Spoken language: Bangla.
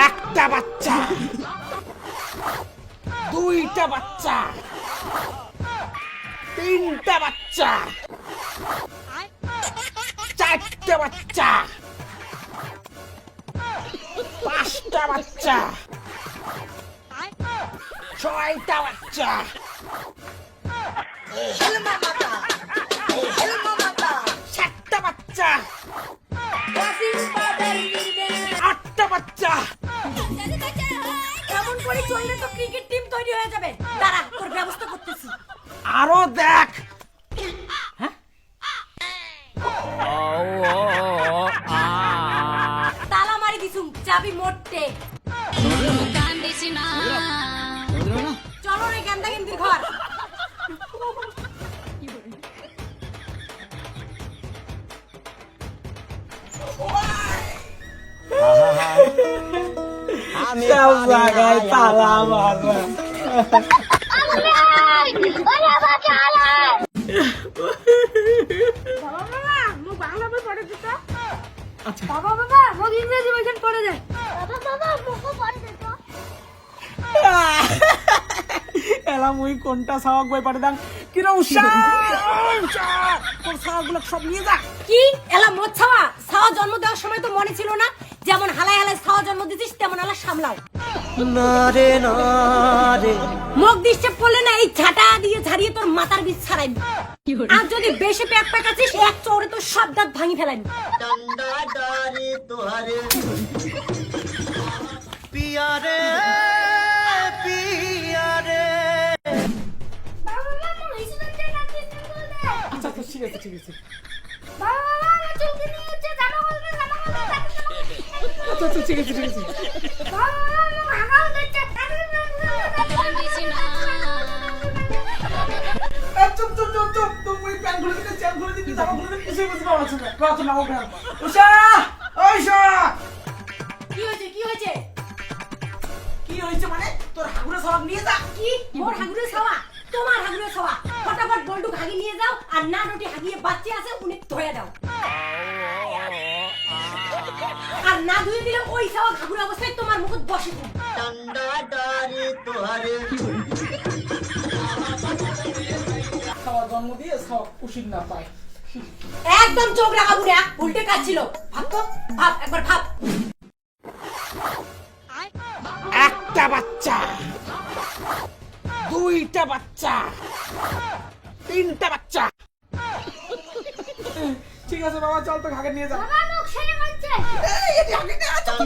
একটা বাচ্চা, দুইটা বাচ্চা, তিনটা বাচ্চা, চারটা বাচ্চা, পাঁচটা বাচ্চা, ছয়টা বাচ্চা, সাতটা বাচ্চা, আটটা বাচ্চা। এমন করে চললে তো ক্রিকেট টিম তৈরি হয়ে যাবে। দাঁড়া, তোর ব্যবস্থা করতেছি। আরো দেখ। তালা মারি দিছুম, চাবি মোটে। চলো রে গেন্দা গেন্দির ঘর। সব জায়গায় তালা মারবে। এলা মুই কোনটা সাওয়াক বই পারে দাম কিরা উষা তোর সাওয়াকগুলো সব নিয়ে যা। কি এলা মোট ছাওয়া? ছাওয়া জন্ম দেওয়ার সময় তো মনে ছিল না যেমন হালাই হালাই ছাওয়া জন্ম দিছিস তেমন এলা সামলাও না রে না রে। মুখ ডিস্টার্ব করলে না এই ঝাঁটা দিয়ে ঝাড়িয়ে তোর মাথার বীজ ছাড়াইবি। আর যদি বেশি প্যাক প্যাকাছিস এক চৌড়ে তোর সব দাঁত ভাঙি ফেলাইবি। পিয়ারে পিয়ারে। আচ্ছা তো ঠিক আছে ঠিক আছে। আচ্ছা আচ্ছা ঠিক আছে ঠিক আছে। চুপ চুপ চুপ চুপ তুমি প্যান্ট খুলে দিতে চেয়ার খুলে দিতে জামা খুলে দিতে কিছুই বুঝতে পারছো না। রাত না ওখানে উষা ওই উষা। কি হয়েছে কি হয়েছে? কি হয়েছে মানে তোর হাগুরে সবাক নিয়ে যা। কি মোর হাগুরে ছাওয়া? তোমার হাগুরে ছাওয়া। ফটাফট বল্টু হাগি নিয়ে যাও আর না রুটি হাগিয়ে বাচ্চা আছে উনি ধুয়ে দাও। আর না ধুয়ে দিলে ওই ছাওয়া হাগুরে অবস্থায় তোমার মুখত বসে থাকবে। খাওয়া জন্ম দিয়ে সব উশির না পায়। একদম চোখ রাখা বুড়া উল্টে কাজ ছিল। ভাব তো ভাব একবার ভাব। একটা বাচ্চা, দুইটা বাচ্চা, তিনটা বাচ্চা। ঠিক আছে বাবা চল তো ঘাগে নিয়ে যা। বাবা মুখ সেরে যাচ্ছে। এই এটি আগে নিয়ে আয়, চল।